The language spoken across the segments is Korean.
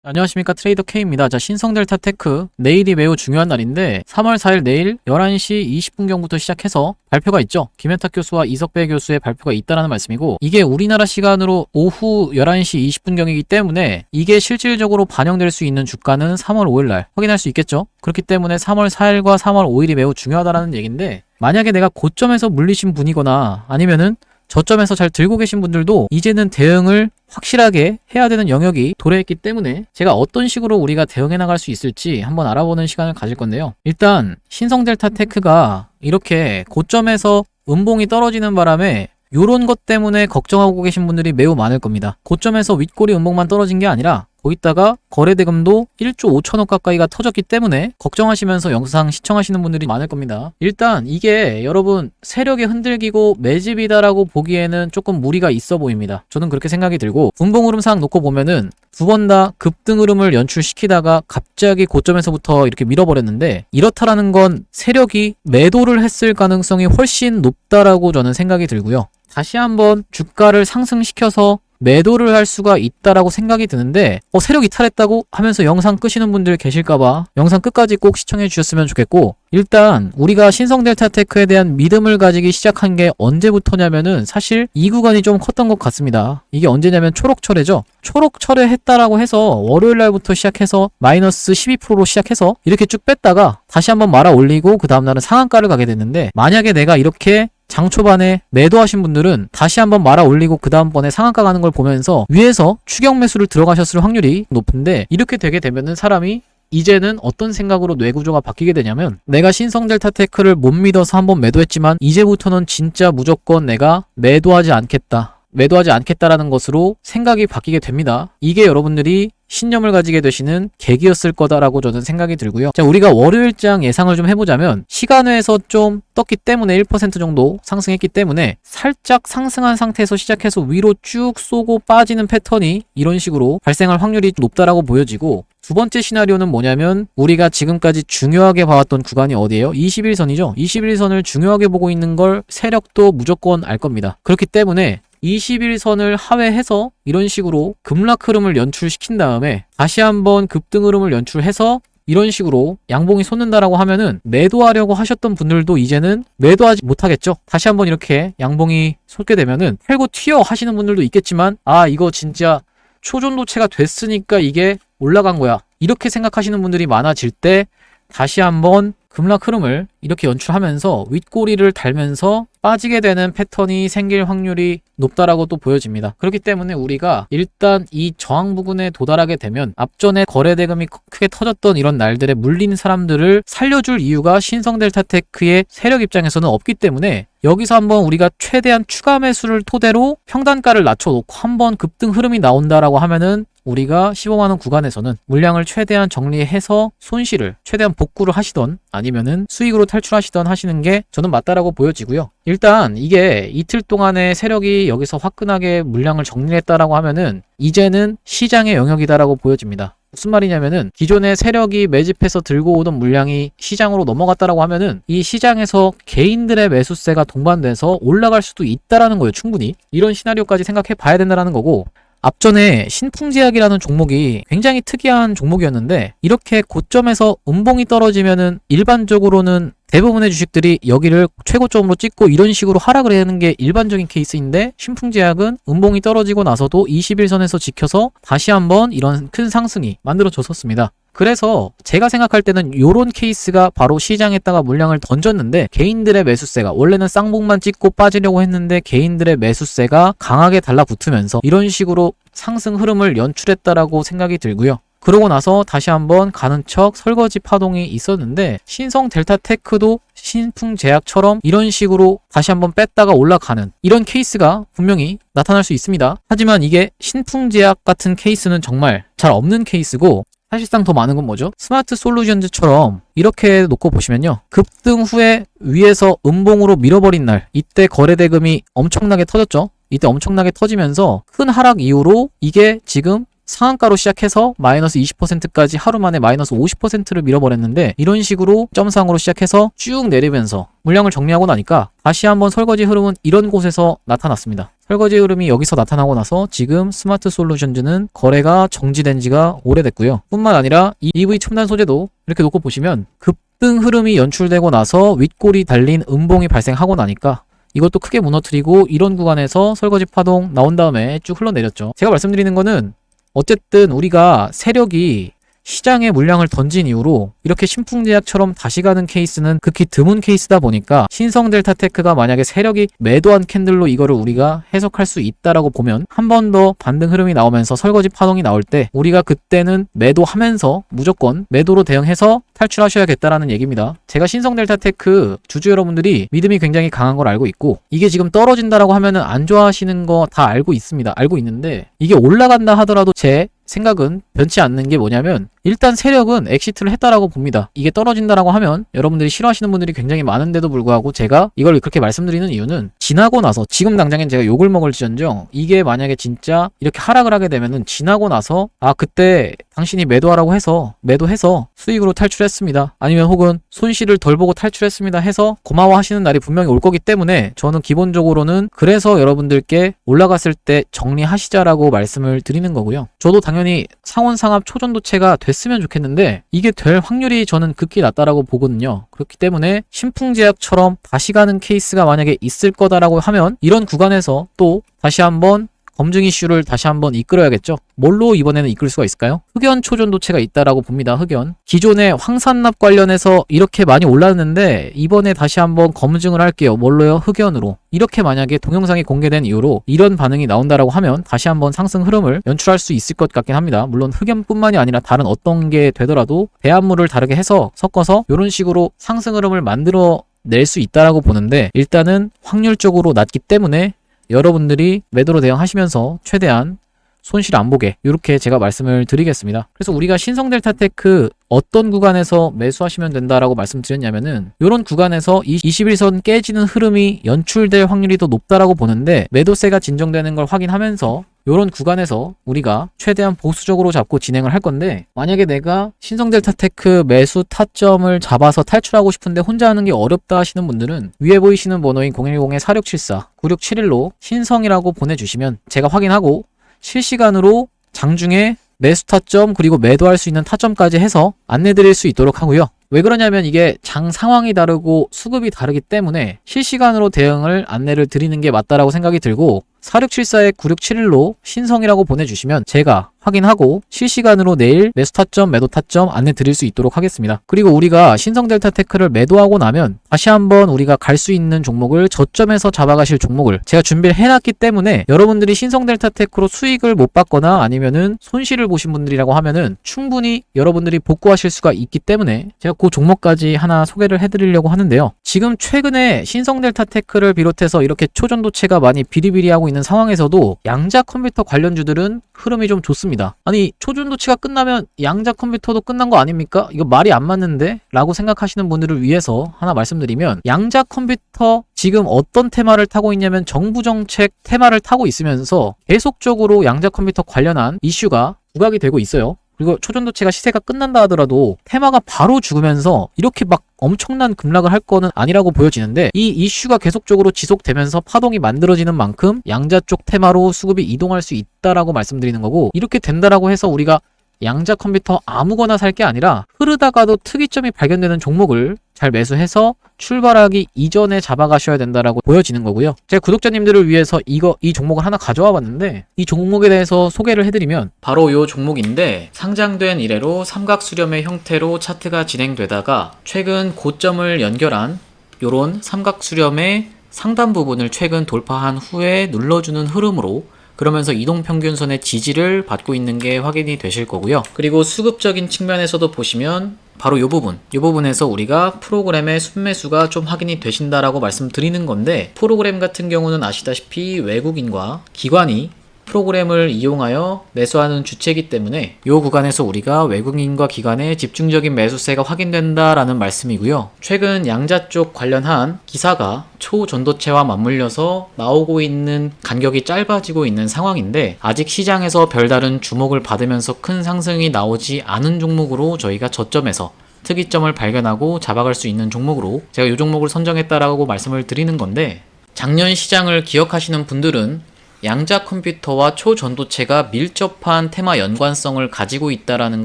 안녕하십니까, 트레이더 K입니다. 자, 신성델타테크 내일이 매우 중요한 날인데 3월 4일 내일 11시 20분경부터 시작해서 발표가 있죠. 김현탁 교수와 이석배 교수의 발표가 있다라는 말씀이고, 이게 우리나라 시간으로 오후 11시 20분경이기 때문에 이게 실질적으로 반영될 수 있는 주가는 3월 5일 날 확인할 수 있겠죠. 그렇기 때문에 3월 4일과 3월 5일이 매우 중요하다라는 얘기인데, 만약에 내가 고점에서 물리신 분이거나 아니면은 저점에서 잘 들고 계신 분들도 이제는 대응을 확실하게 해야 되는 영역이 도래했기 때문에 제가 어떤 식으로 우리가 대응해 나갈 수 있을지 한번 알아보는 시간을 가질 건데요. 일단 신성델타테크가 이렇게 고점에서 음봉이 떨어지는 바람에 요런 것 때문에 걱정하고 계신 분들이 매우 많을 겁니다. 고점에서 윗꼬리 음봉만 떨어진 게 아니라 거기다가 거래대금도 1조 5천억 가까이가 터졌기 때문에 걱정하시면서 영상 시청하시는 분들이 많을 겁니다. 일단 이게 여러분 세력의 흔들기고 매집이다라고 보기에는 조금 무리가 있어 보입니다. 저는 그렇게 생각이 들고, 분봉 흐름상 놓고 보면은 두 번 다 급등 흐름을 연출시키다가 갑자기 고점에서부터 이렇게 밀어버렸는데, 이렇다라는 건 세력이 매도를 했을 가능성이 훨씬 높다라고 저는 생각이 들고요. 다시 한번 주가를 상승시켜서 매도를 할 수가 있다라고 생각이 드는데, 세력 이탈했다고 하면서 영상 끄시는 분들 계실까봐 영상 끝까지 꼭 시청해 주셨으면 좋겠고, 일단 우리가 신성델타테크에 대한 믿음을 가지기 시작한 게 언제부터냐면은 사실 이 구간이 좀 컸던 것 같습니다. 이게 언제냐면 초록철회죠. 초록철회 했다라고 해서 월요일 날부터 시작해서 마이너스 12%로 시작해서 이렇게 쭉 뺐다가 다시 한번 말아 올리고 그 다음날은 상한가를 가게 됐는데, 만약에 내가 이렇게 장 초반에 매도하신 분들은 다시 한번 말아 올리고 그 다음번에 상한가 가는 걸 보면서 위에서 추격 매수를 들어가셨을 확률이 높은데, 이렇게 되게 되면은 사람이 이제는 어떤 생각으로 뇌구조가 바뀌게 되냐면, 내가 신성델타테크를 못 믿어서 한번 매도했지만 이제부터는 진짜 무조건 내가 매도하지 않겠다라는 것으로 생각이 바뀌게 됩니다. 이게 여러분들이 신념을 가지게 되시는 계기였을 거다라고 저는 생각이 들고요. 자, 우리가 월요일장 예상을 좀 해보자면, 시간외에서 좀 떴기 때문에 1% 정도 상승했기 때문에 살짝 상승한 상태에서 시작해서 위로 쭉 쏘고 빠지는 패턴이 이런 식으로 발생할 확률이 높다라고 보여지고, 두 번째 시나리오는 뭐냐면, 우리가 지금까지 중요하게 봐왔던 구간이 어디예요? 21선이죠. 21선을 중요하게 보고 있는 걸 세력도 무조건 알 겁니다. 그렇기 때문에 21선을 하회해서 이런 식으로 급락 흐름을 연출시킨 다음에 다시 한번 급등 흐름을 연출해서 이런 식으로 양봉이 솟는다라고 하면은 매도하려고 하셨던 분들도 이제는 매도하지 못하겠죠. 다시 한번 이렇게 양봉이 솟게 되면은 팔고 튀어 하시는 분들도 있겠지만, 이거 진짜 초전도체가 됐으니까 이게 올라간 거야, 이렇게 생각하시는 분들이 많아질 때 다시 한번 급락 흐름을 이렇게 연출하면서 윗꼬리를 달면서 빠지게 되는 패턴이 생길 확률이 높다라고 또 보여집니다. 그렇기 때문에 우리가 일단 이 저항 부근에 도달하게 되면 앞전에 거래대금이 크게 터졌던 이런 날들에 물린 사람들을 살려줄 이유가 신성델타테크의 세력 입장에서는 없기 때문에, 여기서 한번 우리가 최대한 추가 매수를 토대로 평단가를 낮춰놓고 한번 급등 흐름이 나온다라고 하면은 우리가 15만원 구간에서는 물량을 최대한 정리해서 손실을 최대한 복구를 하시던 아니면은 수익으로 탈출하시던 하시는 게 저는 맞다라고 보여지고요. 일단 이게 이틀 동안의 세력이 여기서 화끈하게 물량을 정리했다라고 하면은 이제는 시장의 영역이다라고 보여집니다. 무슨 말이냐면은, 기존의 세력이 매집해서 들고 오던 물량이 시장으로 넘어갔다라고 하면은 이 시장에서 개인들의 매수세가 동반돼서 올라갈 수도 있다라는 거예요. 충분히 이런 시나리오까지 생각해 봐야 된다라는 거고, 앞전에 신풍제약이라는 종목이 굉장히 특이한 종목이었는데, 이렇게 고점에서 음봉이 떨어지면은 일반적으로는 대부분의 주식들이 여기를 최고점으로 찍고 이런 식으로 하락을 하는 게 일반적인 케이스인데, 신풍제약은 음봉이 떨어지고 나서도 21선에서 지켜서 다시 한번 이런 큰 상승이 만들어졌었습니다. 그래서 제가 생각할 때는 요런 케이스가 바로 시장에다가 물량을 던졌는데, 개인들의 매수세가 원래는 쌍봉만 찍고 빠지려고 했는데 개인들의 매수세가 강하게 달라붙으면서 이런 식으로 상승 흐름을 연출했다라고 생각이 들고요. 그러고 나서 다시 한번 가는 척 설거지 파동이 있었는데, 신성델타테크도 신풍제약처럼 이런 식으로 다시 한번 뺐다가 올라가는 이런 케이스가 분명히 나타날 수 있습니다. 하지만 이게 신풍제약 같은 케이스는 정말 잘 없는 케이스고, 사실상 더 많은 건 뭐죠? 스마트 솔루션즈처럼 이렇게 놓고 보시면요, 급등 후에 위에서 음봉으로 밀어버린 날, 이때 거래대금이 엄청나게 터졌죠. 이때 엄청나게 터지면서 큰 하락 이후로 이게 지금 상한가로 시작해서 마이너스 20%까지 하루 만에 마이너스 50%를 밀어버렸는데, 이런 식으로 점상으로 시작해서 쭉 내리면서 물량을 정리하고 나니까 다시 한번 설거지 흐름은 이런 곳에서 나타났습니다. 설거지 흐름이 여기서 나타나고 나서 지금 스마트 솔루션즈는 거래가 정지된 지가 오래됐고요. 뿐만 아니라 이 EV 첨단 소재도 이렇게 놓고 보시면 급등 흐름이 연출되고 나서 윗골이 달린 음봉이 발생하고 나니까 이것도 크게 무너뜨리고 이런 구간에서 설거지 파동 나온 다음에 쭉 흘러내렸죠. 제가 말씀드리는 거는 어쨌든 우리가 세력이 시장에 물량을 던진 이후로 이렇게 신풍제약처럼 다시 가는 케이스는 극히 드문 케이스다 보니까 신성델타테크가 만약에 세력이 매도한 캔들로 이거를 우리가 해석할 수 있다라고 보면 한 번 더 반등 흐름이 나오면서 설거지 파동이 나올 때 우리가 그때는 매도하면서 무조건 매도로 대응해서 탈출하셔야겠다라는 얘기입니다. 제가 신성델타테크 주주 여러분들이 믿음이 굉장히 강한 걸 알고 있고, 이게 지금 떨어진다라고 하면은 안 좋아하시는 거 다 알고 있습니다. 알고 있는데 이게 올라간다 하더라도 제 생각은 변치 않는 게 뭐냐면, 일단 세력은 엑시트를 했다라고 봅니다. 이게 떨어진다라고 하면 여러분들이 싫어하시는 분들이 굉장히 많은데도 불구하고 제가 이걸 그렇게 말씀드리는 이유는, 지나고 나서 지금 당장엔 제가 욕을 먹을지언정 이게 만약에 진짜 이렇게 하락을 하게 되면은 지나고 나서 그때 당신이 매도하라고 해서 매도해서 수익으로 탈출했습니다, 아니면 혹은 손실을 덜 보고 탈출했습니다 해서 고마워하시는 날이 분명히 올 거기 때문에 저는 기본적으로는 그래서 여러분들께 올라갔을 때 정리하시자라고 말씀을 드리는 거고요. 저도 당연히 상온상압 초전도체가 됐으면 좋겠는데 이게 될 확률이 저는 극히 낮다라고 보거든요. 그렇기 때문에 신풍제약처럼 다시 가는 케이스가 만약에 있을 거다라고 하면 이런 구간에서 또 다시 한번 검증 이슈를 다시 한번 이끌어야겠죠. 뭘로 이번에는 이끌 수가 있을까요? 흑연 초전도체가 있다라고 봅니다. 흑연. 기존에 황산납 관련해서 이렇게 많이 올랐는데 이번에 다시 한번 검증을 할게요. 뭘로요? 흑연으로. 이렇게 만약에 동영상이 공개된 이후로 이런 반응이 나온다라고 하면 다시 한번 상승 흐름을 연출할 수 있을 것 같긴 합니다. 물론 흑연뿐만이 아니라 다른 어떤 게 되더라도 배합물을 다르게 해서 섞어서 이런 식으로 상승 흐름을 만들어 낼 수 있다라고 보는데, 일단은 확률적으로 낮기 때문에 여러분들이 매도로 대응하시면서 최대한 손실 안 보게 이렇게 제가 말씀을 드리겠습니다. 그래서 우리가 신성델타테크 어떤 구간에서 매수하시면 된다라고 말씀드렸냐면은, 이런 구간에서 이 21선 깨지는 흐름이 연출될 확률이 더 높다라고 보는데, 매도세가 진정되는 걸 확인하면서 이런 구간에서 우리가 최대한 보수적으로 잡고 진행을 할 건데, 만약에 내가 신성델타테크 매수 타점을 잡아서 탈출하고 싶은데 혼자 하는 게 어렵다 하시는 분들은 위에 보이시는 번호인 010-4674-9671로 신성이라고 보내주시면 제가 확인하고 실시간으로 장중에 매수 타점 그리고 매도할 수 있는 타점까지 해서 안내 드릴 수 있도록 하고요. 왜 그러냐면 이게 장 상황이 다르고 수급이 다르기 때문에 실시간으로 대응을 안내를 드리는 게 맞다라고 생각이 들고, 4674-9671로 신성이라고 보내주시면 제가 확인하고 실시간으로 내일 매수 타점, 매도 타점 안내 드릴 수 있도록 하겠습니다. 그리고 우리가 신성델타테크를 매도하고 나면 다시 한번 우리가 갈 수 있는 종목을, 저점에서 잡아가실 종목을 제가 준비를 해놨기 때문에 여러분들이 신성델타테크로 수익을 못 받거나 아니면은 손실을 보신 분들이라고 하면은 충분히 여러분들이 복구하실 수가 있기 때문에 제가 그 종목까지 하나 소개를 해드리려고 하는데요. 지금 최근에 신성델타테크를 비롯해서 이렇게 초전도체가 많이 비리비리하고 있는 상황에서도 양자 컴퓨터 관련주들은 흐름이 좀 좋습니다. 아니, 초전도체가 끝나면 양자 컴퓨터도 끝난 거 아닙니까? 이거 말이 안 맞는데? 라고 생각하시는 분들을 위해서 하나 말씀드리면, 양자 컴퓨터 지금 어떤 테마를 타고 있냐면 정부 정책 테마를 타고 있으면서 계속적으로 양자 컴퓨터 관련한 이슈가 부각이 되고 있어요. 그리고 초전도체가 시세가 끝난다 하더라도 테마가 바로 죽으면서 이렇게 막 엄청난 급락을 할 거는 아니라고 보여지는데, 이 이슈가 계속적으로 지속되면서 파동이 만들어지는 만큼 양자 쪽 테마로 수급이 이동할 수 있다라고 말씀드리는 거고, 이렇게 된다라고 해서 우리가 양자 컴퓨터 아무거나 살 게 아니라 흐르다가도 특이점이 발견되는 종목을 잘 매수해서 출발하기 이전에 잡아가셔야 된다라고 보여지는 거고요. 제가 구독자님들을 위해서 이 종목을 하나 가져와 봤는데, 이 종목에 대해서 소개를 해드리면 바로 이 종목인데, 상장된 이래로 삼각수렴의 형태로 차트가 진행되다가 최근 고점을 연결한 요런 삼각수렴의 상단 부분을 최근 돌파한 후에 눌러주는 흐름으로, 그러면서 이동평균선의 지지를 받고 있는 게 확인이 되실 거고요. 그리고 수급적인 측면에서도 보시면 바로 이 부분에서 우리가 프로그램의 순매수가 좀 확인이 되신다라고 말씀드리는 건데, 프로그램 같은 경우는 아시다시피 외국인과 기관이 프로그램을 이용하여 매수하는 주체이기 때문에 이 구간에서 우리가 외국인과 기관의 집중적인 매수세가 확인된다라는 말씀이고요. 최근 양자 쪽 관련한 기사가 초전도체와 맞물려서 나오고 있는 간격이 짧아지고 있는 상황인데 아직 시장에서 별다른 주목을 받으면서 큰 상승이 나오지 않은 종목으로 저희가 저점에서 특이점을 발견하고 잡아갈 수 있는 종목으로 제가 이 종목을 선정했다라고 말씀을 드리는 건데, 작년 시장을 기억하시는 분들은 양자 컴퓨터와 초전도체가 밀접한 테마 연관성을 가지고 있다라는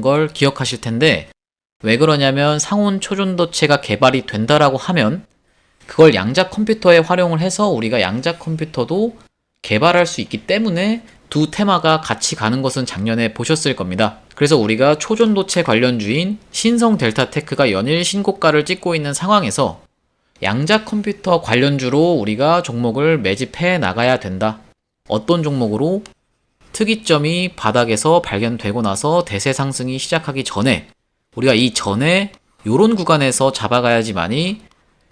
걸 기억하실 텐데, 왜 그러냐면 상온 초전도체가 개발이 된다라고 하면 그걸 양자 컴퓨터에 활용을 해서 우리가 양자 컴퓨터도 개발할 수 있기 때문에 두 테마가 같이 가는 것은 작년에 보셨을 겁니다. 그래서 우리가 초전도체 관련주인 신성델타테크가 연일 신고가를 찍고 있는 상황에서 양자 컴퓨터 관련주로 우리가 종목을 매집해 나가야 된다. 어떤 종목으로? 특이점이 바닥에서 발견되고 나서 대세 상승이 시작하기 전에, 우리가 이 전에 요런 구간에서 잡아가야지만이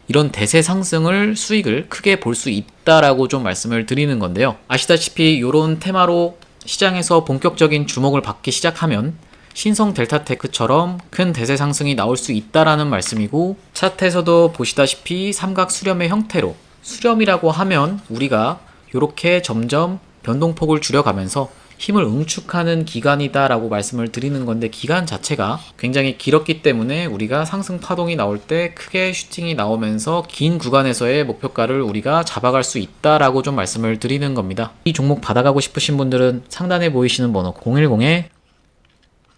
이런 대세 상승을 수익을 크게 볼 수 있다라고 좀 말씀을 드리는 건데요. 아시다시피 요런 테마로 시장에서 본격적인 주목을 받기 시작하면 신성 델타테크처럼 큰 대세 상승이 나올 수 있다라는 말씀이고, 차트에서도 보시다시피 삼각 수렴의 형태로, 수렴이라고 하면 우리가 이렇게 점점 변동폭을 줄여가면서 힘을 응축하는 기간이다 라고 말씀을 드리는 건데, 기간 자체가 굉장히 길었기 때문에 우리가 상승 파동이 나올 때 크게 슈팅이 나오면서 긴 구간에서의 목표가를 우리가 잡아갈 수 있다 라고 좀 말씀을 드리는 겁니다. 이 종목 받아가고 싶으신 분들은 상단에 보이시는 번호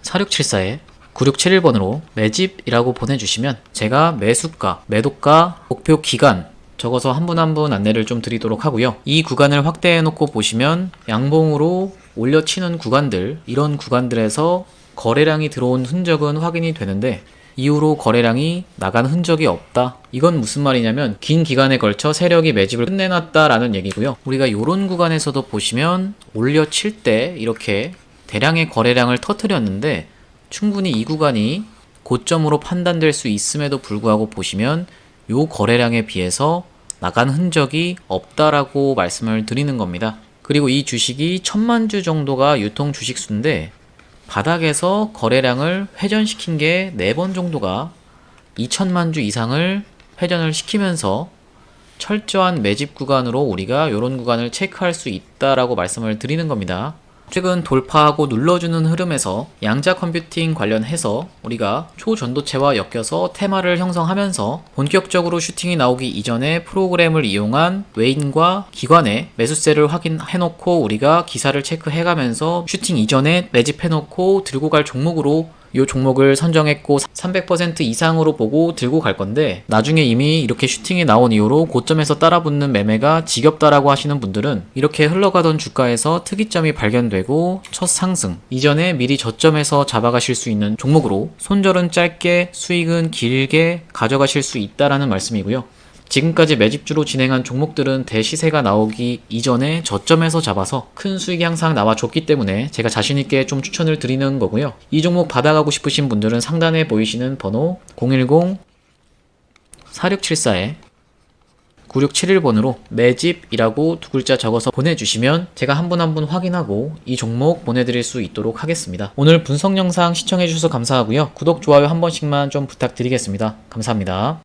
010-4674에 9671번으로 매집이라고 보내주시면 제가 매수가, 매도가, 목표 기간 적어서 한 분 한 분 안내를 좀 드리도록 하고요. 이 구간을 확대해 놓고 보시면 양봉으로 올려치는 구간들, 이런 구간들에서 거래량이 들어온 흔적은 확인이 되는데 이후로 거래량이 나간 흔적이 없다. 이건 무슨 말이냐면 긴 기간에 걸쳐 세력이 매집을 끝내놨다라는 얘기고요. 우리가 이런 구간에서도 보시면 올려칠 때 이렇게 대량의 거래량을 터뜨렸는데 충분히 이 구간이 고점으로 판단될 수 있음에도 불구하고 보시면 요 거래량에 비해서 나간 흔적이 없다라고 말씀을 드리는 겁니다. 그리고 이 주식이 1000만 주 정도가 유통 주식수인데 바닥에서 거래량을 회전시킨 게 4번 정도가 2000만 주 이상을 회전을 시키면서 철저한 매집 구간으로 우리가 이런 구간을 체크할 수 있다라고 말씀을 드리는 겁니다. 최근 돌파하고 눌러주는 흐름에서 양자 컴퓨팅 관련해서 우리가 초전도체와 엮여서 테마를 형성하면서 본격적으로 슈팅이 나오기 이전에 프로그램을 이용한 외인과 기관의 매수세를 확인해놓고 우리가 기사를 체크해가면서 슈팅 이전에 매집해놓고 들고 갈 종목으로 이 종목을 선정했고 300% 이상으로 보고 들고 갈 건데, 나중에 이미 이렇게 슈팅이 나온 이후로 고점에서 따라붙는 매매가 지겹다라고 하시는 분들은 이렇게 흘러가던 주가에서 특이점이 발견되고 첫 상승 이전에 미리 저점에서 잡아가실 수 있는 종목으로 손절은 짧게 수익은 길게 가져가실 수 있다라는 말씀이고요. 지금까지 매집주로 진행한 종목들은 대시세가 나오기 이전에 저점에서 잡아서 큰 수익이 항상 나와줬기 때문에 제가 자신있게 좀 추천을 드리는 거고요. 이 종목 받아가고 싶으신 분들은 상단에 보이시는 번호 010-4674에 9671번으로 매집이라고 두 글자 적어서 보내주시면 제가 한 분 한 분 확인하고 이 종목 보내드릴 수 있도록 하겠습니다. 오늘 분석 영상 시청해주셔서 감사하고요. 구독, 좋아요 한 번씩만 좀 부탁드리겠습니다. 감사합니다.